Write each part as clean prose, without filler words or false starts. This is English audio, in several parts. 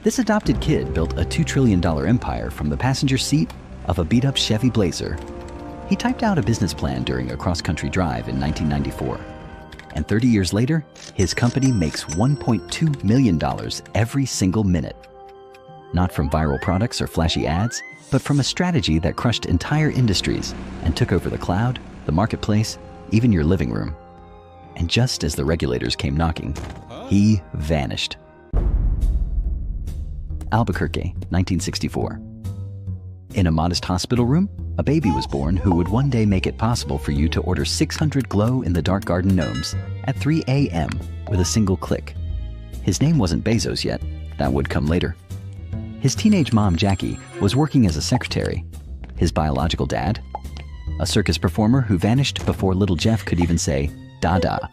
This adopted kid built a $2 trillion empire from the passenger seat of a beat-up Chevy Blazer. He typed out a business plan during a cross-country drive in 1994. And 30 years later, his company makes $1.2 million every single minute. Not from viral products or flashy ads, but from a strategy that crushed entire industries and took over the cloud, the marketplace, even your living room. And just as the regulators came knocking, he vanished. Albuquerque, 1964. In a modest hospital room, a baby was born who would one day make it possible for you to order 600 glow-in-the-dark garden gnomes at 3 a.m. with a single click. His name wasn't Bezos yet. That would come later. His teenage mom, Jackie, was working as a secretary. His biological dad, a circus performer who vanished before little Jeff could even say, "Dada."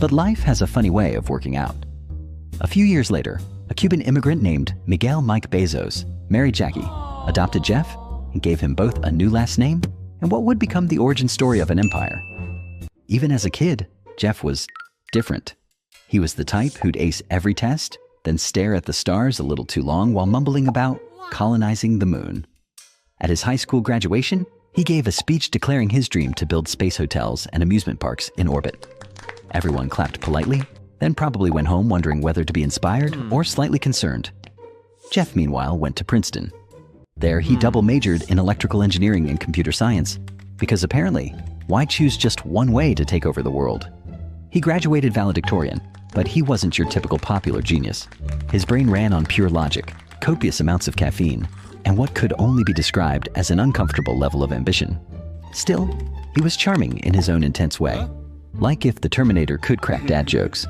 But life has a funny way of working out. A few years later, a Cuban immigrant named Miguel Mike Bezos married Jackie, adopted Jeff, and gave him both a new last name and what would become the origin story of an empire. Even as a kid, Jeff was different. He was the type who'd ace every test, then stare at the stars a little too long while mumbling about colonizing the moon. At his high school graduation, he gave a speech declaring his dream to build space hotels and amusement parks in orbit. Everyone clapped politely, then probably went home wondering whether to be inspired or slightly concerned. Jeff, meanwhile, went to Princeton. There, he double majored in electrical engineering and computer science, because apparently, why choose just one way to take over the world? He graduated valedictorian, but he wasn't your typical popular genius. His brain ran on pure logic, copious amounts of caffeine, and what could only be described as an uncomfortable level of ambition. Still, he was charming in his own intense way, like if the Terminator could crack dad jokes.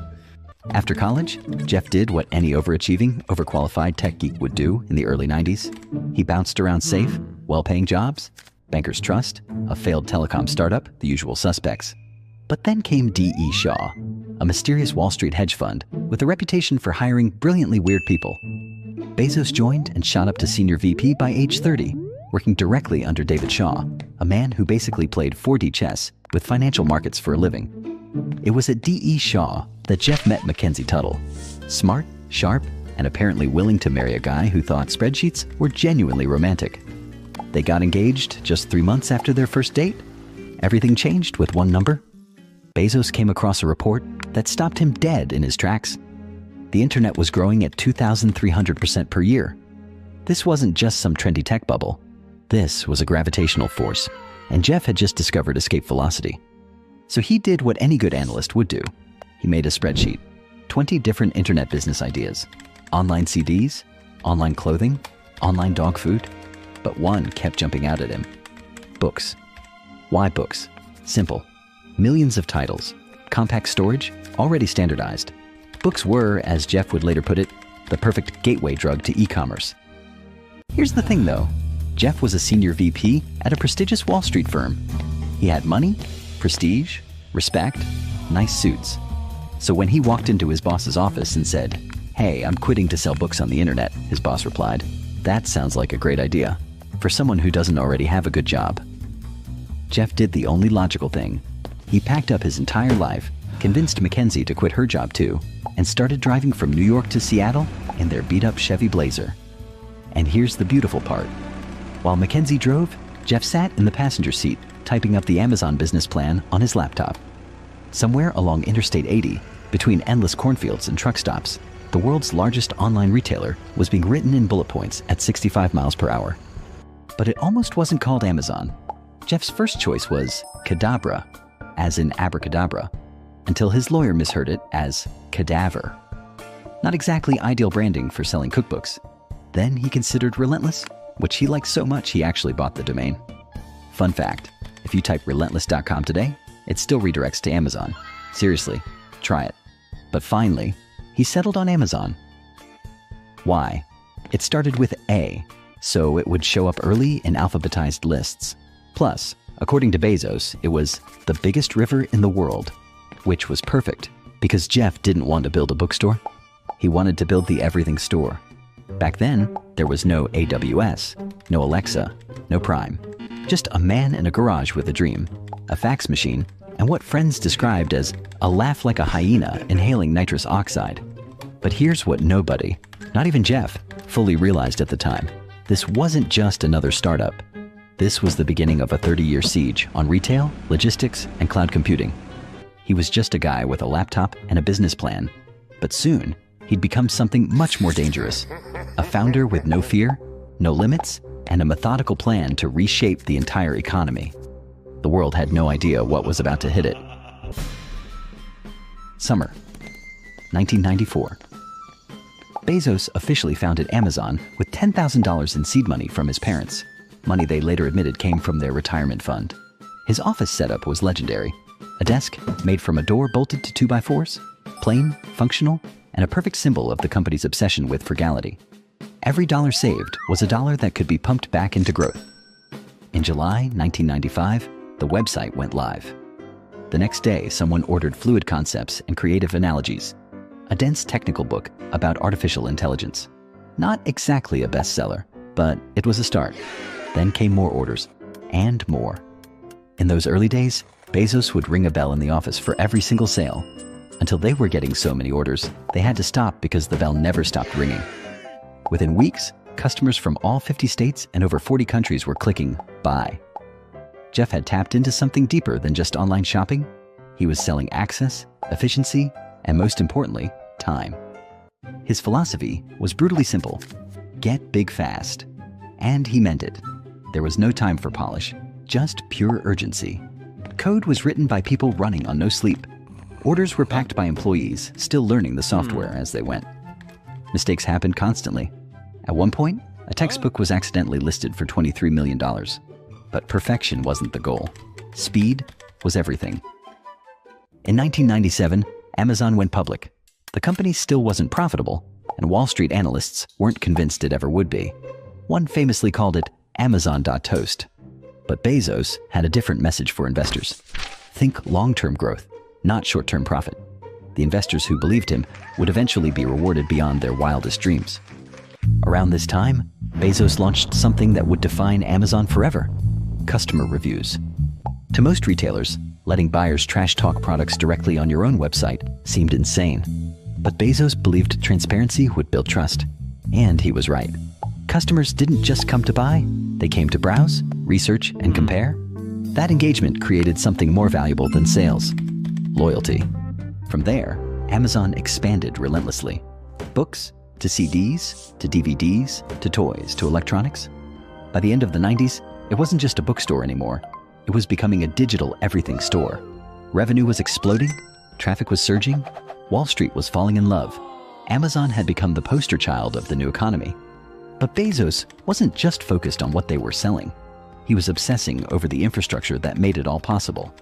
After college, Jeff did what any overachieving, overqualified tech geek would do in the early 90s. He bounced around safe, well-paying jobs, Bankers Trust, a failed telecom startup, the usual suspects. But then came D.E. Shaw, a mysterious Wall Street hedge fund with a reputation for hiring brilliantly weird people. Bezos joined and shot up to senior VP by age 30, working directly under David Shaw, a man who basically played 4D chess with financial markets for a living. It was at D.E. Shaw that Jeff met Mackenzie Tuttle. Smart, sharp, and apparently willing to marry a guy who thought spreadsheets were genuinely romantic. They got engaged just 3 months after their first date. Everything changed with one number. Bezos came across a report that stopped him dead in his tracks. The internet was growing at 2,300% per year. This wasn't just some trendy tech bubble. This was a gravitational force, and Jeff had just discovered escape velocity. So he did what any good analyst would do. He made a spreadsheet, 20 different internet business ideas, online CDs, online clothing, online dog food, but one kept jumping out at him. Books. Why books? Simple. Millions of titles, compact storage, already standardized. Books were, as Jeff would later put it, the perfect gateway drug to e-commerce. Here's the thing though, Jeff was a senior VP at a prestigious Wall Street firm. He had money, prestige, respect, nice suits. So when he walked into his boss's office and said, "Hey, I'm quitting to sell books on the internet," his boss replied, "That sounds like a great idea for someone who doesn't already have a good job." Jeff did the only logical thing. He packed up his entire life, convinced Mackenzie to quit her job too, and started driving from New York to Seattle in their beat-up Chevy Blazer. And here's the beautiful part. While Mackenzie drove, Jeff sat in the passenger seat, typing up the Amazon business plan on his laptop. Somewhere along Interstate 80, between endless cornfields and truck stops, the world's largest online retailer was being written in bullet points at 65 miles per hour. But it almost wasn't called Amazon. Jeff's first choice was Cadabra, as in abracadabra, until his lawyer misheard it as cadaver. Not exactly ideal branding for selling cookbooks. Then he considered Relentless, which he liked so much he actually bought the domain. Fun fact, if you type relentless.com today, it still redirects to Amazon. Seriously, try it. But finally, he settled on Amazon. Why? It started with A, so it would show up early in alphabetized lists. Plus, according to Bezos, it was the biggest river in the world, which was perfect because Jeff didn't want to build a bookstore. He wanted to build the everything store. Back then, there was no AWS, no Alexa, no Prime. Just a man in a garage with a dream, a fax machine, and what friends described as a laugh like a hyena inhaling nitrous oxide. But here's what nobody, not even Jeff, fully realized at the time. This wasn't just another startup. This was the beginning of a 30-year siege on retail, logistics, and cloud computing. He was just a guy with a laptop and a business plan. But soon, he'd become something much more dangerous. A founder with no fear, no limits, and a methodical plan to reshape the entire economy. The world had no idea what was about to hit it. Summer, 1994. Bezos officially founded Amazon with $10,000 in seed money from his parents. Money they later admitted came from their retirement fund. His office setup was legendary. A desk made from a door bolted to 2x4s, plain, functional, and a perfect symbol of the company's obsession with frugality. Every dollar saved was a dollar that could be pumped back into growth. In July 1995, the website went live. The next day, someone ordered Fluid Concepts and Creative Analogies, a dense technical book about artificial intelligence. Not exactly a bestseller, but it was a start. Then came more orders, and more. In those early days, Bezos would ring a bell in the office for every single sale, until they were getting so many orders, they had to stop because the bell never stopped ringing. Within weeks, customers from all 50 states and over 40 countries were clicking buy. Jeff had tapped into something deeper than just online shopping. He was selling access, efficiency, and most importantly, time. His philosophy was brutally simple: get big fast. And he meant it. There was no time for polish, just pure urgency. Code was written by people running on no sleep. Orders were packed by employees, still learning the software as they went. Mistakes happened constantly. At one point, a textbook was accidentally listed for $23 million. But perfection wasn't the goal. Speed was everything. In 1997, Amazon went public. The company still wasn't profitable, and Wall Street analysts weren't convinced it ever would be. One famously called it Amazon.toast. But Bezos had a different message for investors. Think long-term growth, not short-term profit. The investors who believed him would eventually be rewarded beyond their wildest dreams. Around this time, Bezos launched something that would define Amazon forever: customer reviews. To most retailers, letting buyers trash talk products directly on your own website seemed insane. But Bezos believed transparency would build trust. And he was right. Customers didn't just come to buy, they came to browse, research, and compare. That engagement created something more valuable than sales: loyalty. From there, Amazon expanded relentlessly. Books, to CDs, to DVDs, to toys, to electronics. By the end of the 90s, it wasn't just a bookstore anymore. It was becoming a digital everything store. Revenue was exploding, traffic was surging, Wall Street was falling in love. Amazon had become the poster child of the new economy. But Bezos wasn't just focused on what they were selling. He was obsessing over the infrastructure that made it all possible.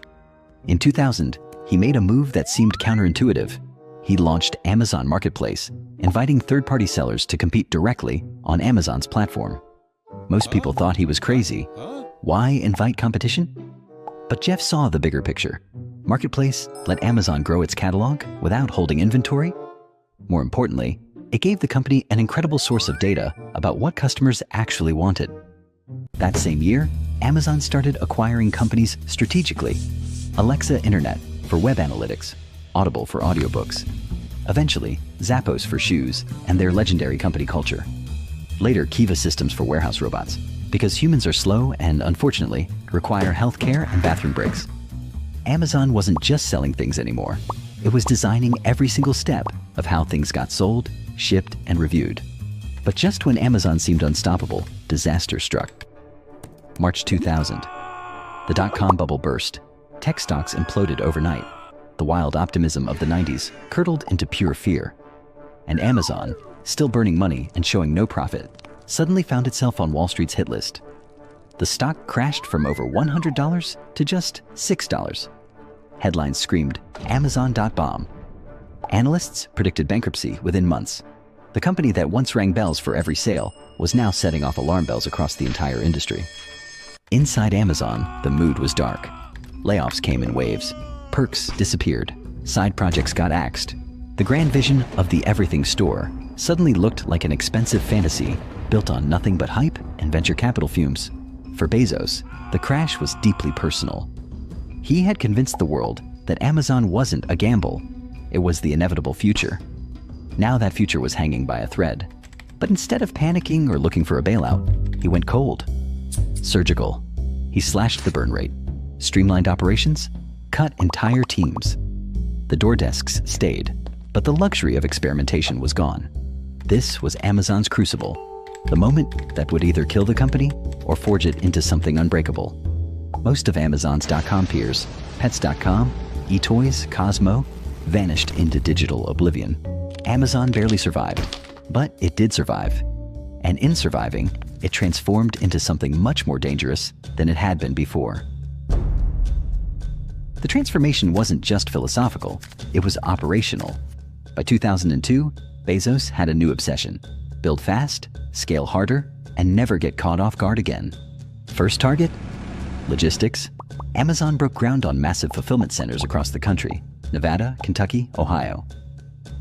In 2000, he made a move that seemed counterintuitive. He launched Amazon Marketplace, inviting third-party sellers to compete directly on Amazon's platform. Most people thought he was crazy. Why invite competition? But Jeff saw the bigger picture. Marketplace let Amazon grow its catalog without holding inventory. More importantly, it gave the company an incredible source of data about what customers actually wanted. That same year, Amazon started acquiring companies strategically. Alexa Internet for web analytics, Audible for audiobooks, eventually Zappos for shoes and their legendary company culture. Later, Kiva Systems for warehouse robots, because humans are slow and, unfortunately, require healthcare and bathroom breaks. Amazon wasn't just selling things anymore. It was designing every single step of how things got sold, shipped, and reviewed. But just when Amazon seemed unstoppable, disaster struck. March 2000. The dot-com bubble burst. Tech stocks imploded overnight. The wild optimism of the 90s curdled into pure fear. And Amazon, still burning money and showing no profit, suddenly found itself on Wall Street's hit list. The stock crashed from over $100 to just $6. Headlines screamed, Amazon.bomb. Analysts predicted bankruptcy within months. The company that once rang bells for every sale was now setting off alarm bells across the entire industry. Inside Amazon, the mood was dark. Layoffs came in waves. Perks disappeared. Side projects got axed. The grand vision of the everything store suddenly looked like an expensive fantasy built on nothing but hype and venture capital fumes. For Bezos, the crash was deeply personal. He had convinced the world that Amazon wasn't a gamble. It was the inevitable future. Now that future was hanging by a thread. But instead of panicking or looking for a bailout, he went cold. Surgical. He slashed the burn rate, streamlined operations, cut entire teams. The door desks stayed, but the luxury of experimentation was gone. This was Amazon's crucible, the moment that would either kill the company or forge it into something unbreakable. Most of Amazon's .com peers, Pets.com, eToys, Cosmo, vanished into digital oblivion. Amazon barely survived, but it did survive. And in surviving, it transformed into something much more dangerous than it had been before. The transformation wasn't just philosophical, it was operational. By 2002, Bezos had a new obsession: build fast, scale harder, and never get caught off guard again. First target? Logistics. Amazon broke ground on massive fulfillment centers across the country: Nevada, Kentucky, Ohio.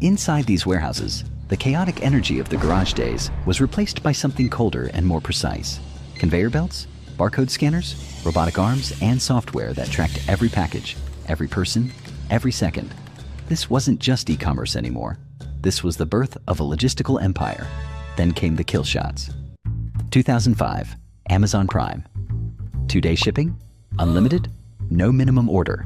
Inside these warehouses, the chaotic energy of the garage days was replaced by something colder and more precise: conveyor belts, barcode scanners, robotic arms, and software that tracked every package, every person, every second. This wasn't just e-commerce anymore. This was the birth of a logistical empire. Then came the kill shots. 2005, Amazon Prime. 2-day shipping, unlimited, no minimum order.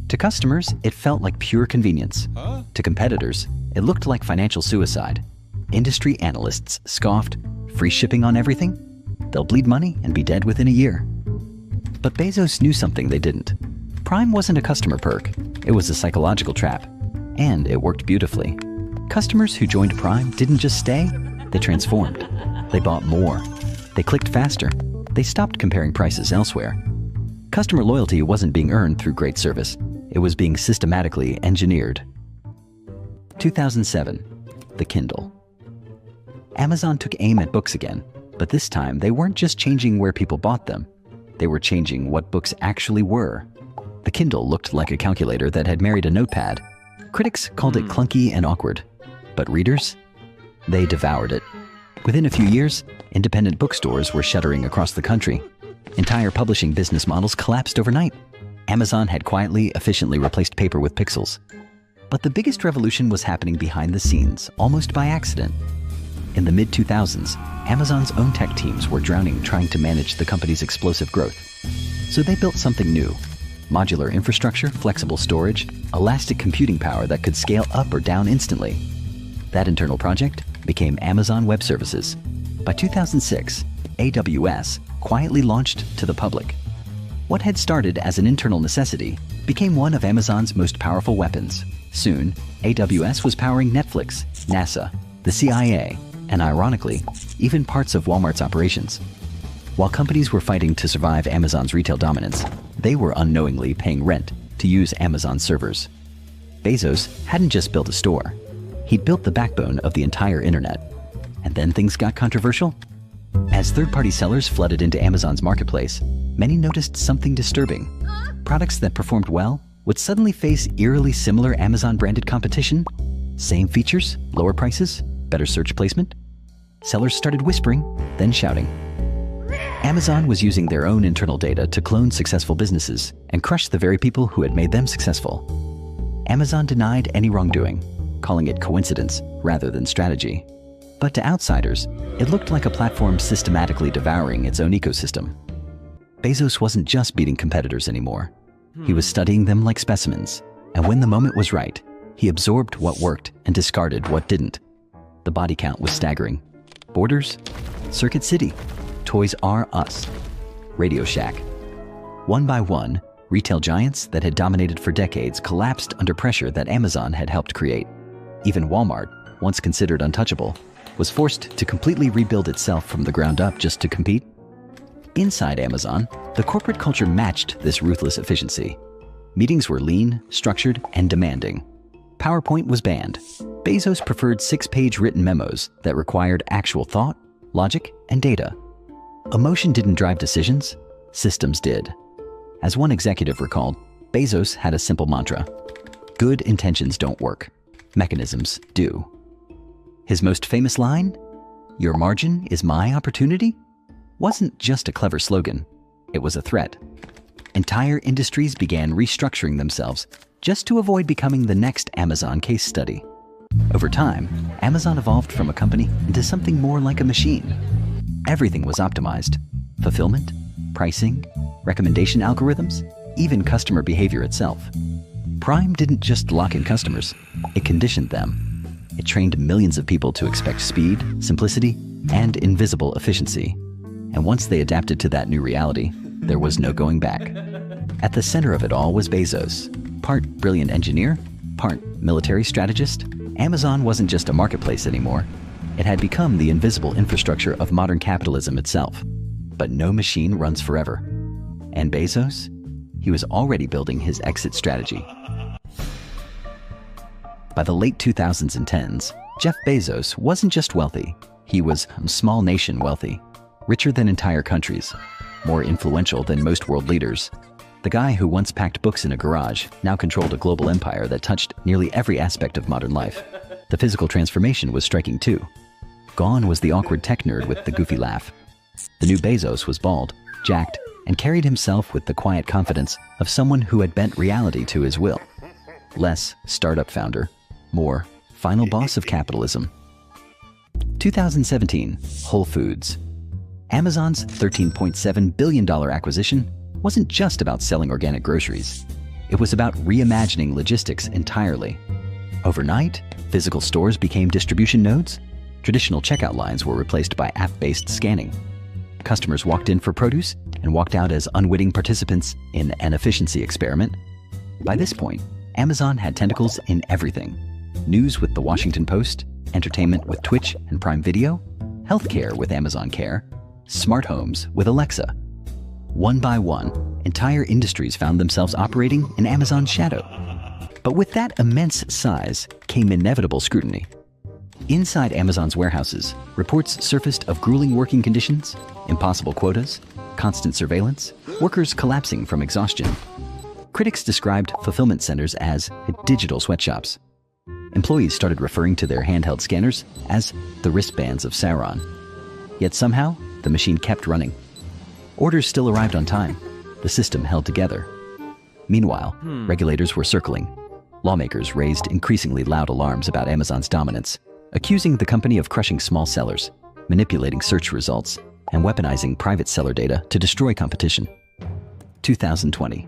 To customers, it felt like pure convenience. To competitors, it looked like financial suicide. Industry analysts scoffed, free shipping on everything? They'll bleed money and be dead within a year. But Bezos knew something they didn't. Prime wasn't a customer perk, it was a psychological trap. And it worked beautifully. Customers who joined Prime didn't just stay, they transformed. They bought more. They clicked faster. They stopped comparing prices elsewhere. Customer loyalty wasn't being earned through great service. It was being systematically engineered. 2007, the Kindle. Amazon took aim at books again, but this time they weren't just changing where people bought them. They were changing what books actually were. The Kindle looked like a calculator that had married a notepad. Critics called it clunky and awkward, but readers? They devoured it. Within a few years, independent bookstores were shuttering across the country. Entire publishing business models collapsed overnight. Amazon had quietly, efficiently replaced paper with pixels. But the biggest revolution was happening behind the scenes, almost by accident. In the mid-2000s, Amazon's own tech teams were drowning trying to manage the company's explosive growth. So they built something new: modular infrastructure, flexible storage, elastic computing power that could scale up or down instantly. That internal project became Amazon Web Services. By 2006, AWS quietly launched to the public. What had started as an internal necessity became one of Amazon's most powerful weapons. Soon, AWS was powering Netflix, NASA, the CIA, and ironically, even parts of Walmart's operations. While companies were fighting to survive Amazon's retail dominance, they were unknowingly paying rent to use Amazon's servers. Bezos hadn't just built a store. He'd built the backbone of the entire internet. And then things got controversial. As third-party sellers flooded into Amazon's marketplace, many noticed something disturbing. Products that performed well would suddenly face eerily similar Amazon-branded competition. Same features, lower prices, better search placement. Sellers started whispering, then shouting. Amazon was using their own internal data to clone successful businesses and crush the very people who had made them successful. Amazon denied any wrongdoing, calling it coincidence rather than strategy. But to outsiders, it looked like a platform systematically devouring its own ecosystem. Bezos wasn't just beating competitors anymore. He was studying them like specimens, and when the moment was right, he absorbed what worked and discarded what didn't. The body count was staggering. Borders, Circuit City, Toys R Us, Radio Shack. One by one, retail giants that had dominated for decades collapsed under pressure that Amazon had helped create. Even Walmart, once considered untouchable, was forced to completely rebuild itself from the ground up just to compete. Inside Amazon, the corporate culture matched this ruthless efficiency. Meetings were lean, structured, and demanding. PowerPoint was banned. Bezos preferred 6-page written memos that required actual thought, logic, and data. Emotion didn't drive decisions, systems did. As one executive recalled, Bezos had a simple mantra: good intentions don't work, mechanisms do. His most famous line, "Your margin is my opportunity," wasn't just a clever slogan, it was a threat. Entire industries began restructuring themselves just to avoid becoming the next Amazon case study. Over time, Amazon evolved from a company into something more like a machine. Everything was optimized: fulfillment, pricing, recommendation algorithms, even customer behavior itself. Prime didn't just lock in customers, it conditioned them. It trained millions of people to expect speed, simplicity, and invisible efficiency. And once they adapted to that new reality, there was no going back. At the center of it all was Bezos. Part brilliant engineer, part military strategist, Amazon wasn't just a marketplace anymore. It had become the invisible infrastructure of modern capitalism itself. But no machine runs forever. And Bezos? He was already building his exit strategy. By the late 2000s and 10s, Jeff Bezos wasn't just wealthy. He was small nation wealthy, richer than entire countries, more influential than most world leaders. The guy who once packed books in a garage now controlled a global empire that touched nearly every aspect of modern life. The physical transformation was striking too. Gone was the awkward tech nerd with the goofy laugh. The new Bezos was bald, jacked, and carried himself with the quiet confidence of someone who had bent reality to his will. Less startup founder, more final boss of capitalism. 2017, Whole Foods. Amazon's $13.7 billion acquisition wasn't just about selling organic groceries. It was about reimagining logistics entirely. Overnight, physical stores became distribution nodes. Traditional checkout lines were replaced by app-based scanning. Customers walked in for produce and walked out as unwitting participants in an efficiency experiment. By this point, Amazon had tentacles in everything. News with the Washington Post, entertainment with Twitch and Prime Video, healthcare with Amazon Care, smart homes with Alexa. One by one, entire industries found themselves operating in Amazon's shadow. But with that immense size came inevitable scrutiny. Inside Amazon's warehouses, reports surfaced of grueling working conditions, impossible quotas, constant surveillance, workers collapsing from exhaustion. Critics described fulfillment centers as digital sweatshops. Employees started referring to their handheld scanners as the wristbands of Sauron. Yet somehow, the machine kept running. Orders still arrived on time. The system held together. Meanwhile, regulators were circling. Lawmakers raised increasingly loud alarms about Amazon's dominance, accusing the company of crushing small sellers, manipulating search results, and weaponizing private seller data to destroy competition. 2020.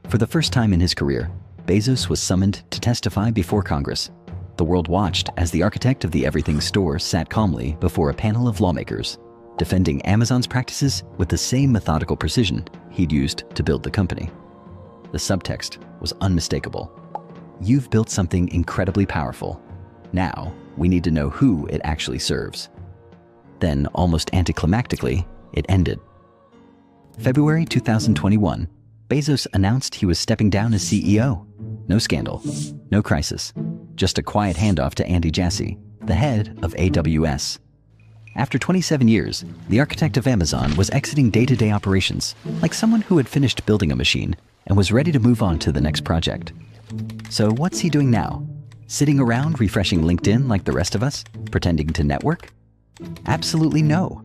For the first time in his career, Bezos was summoned to testify before Congress. The world watched as the architect of the everything store sat calmly before a panel of lawmakers, defending Amazon's practices with the same methodical precision he'd used to build the company. The subtext was unmistakable. You've built something incredibly powerful. Now, we need to know who it actually serves. Then, almost anticlimactically, it ended. February 2021, Bezos announced he was stepping down as CEO. No scandal, no crisis, just a quiet handoff to Andy Jassy, the head of AWS. After 27 years, the architect of Amazon was exiting day-to-day operations, like someone who had finished building a machine and was ready to move on to the next project. So what's he doing now? Sitting around refreshing LinkedIn like the rest of us, pretending to network? Absolutely no.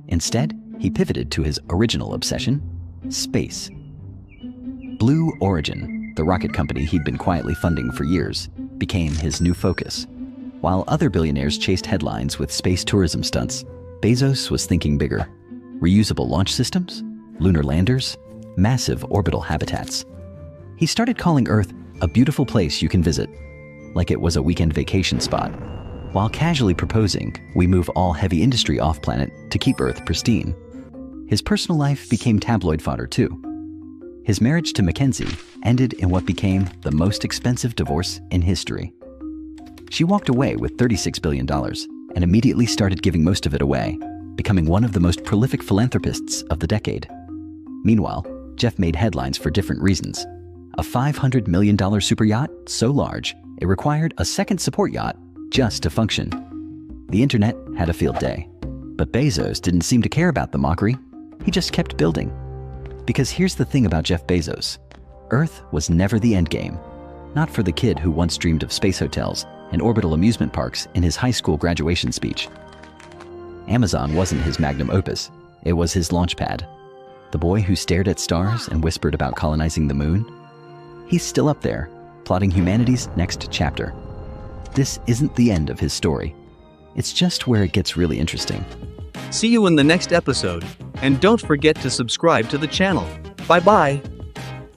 Instead, he pivoted to his original obsession, space. Blue Origin, the rocket company he'd been quietly funding for years, became his new focus. While other billionaires chased headlines with space tourism stunts, Bezos was thinking bigger. Reusable launch systems, lunar landers, massive orbital habitats. He started calling Earth a beautiful place you can visit, like it was a weekend vacation spot, while casually proposing we move all heavy industry off-planet to keep Earth pristine. His personal life became tabloid fodder too. His marriage to Mackenzie ended in what became the most expensive divorce in history. She walked away with $36 billion and immediately started giving most of it away, becoming one of the most prolific philanthropists of the decade. Meanwhile, Jeff made headlines for different reasons. A $500 million super yacht so large, it required a second support yacht just to function. The internet had a field day. But Bezos didn't seem to care about the mockery. He just kept building. Because here's the thing about Jeff Bezos. Earth was never the end game. Not for the kid who once dreamed of space hotels and orbital amusement parks in his high school graduation speech. Amazon wasn't his magnum opus. It was his launchpad. The boy who stared at stars and whispered about colonizing the moon. He's still up there, plotting humanity's next chapter. this isn't the end of his story. It's just where it gets really interesting. See you in the next episode, and don't forget to subscribe to the channel. Bye-bye.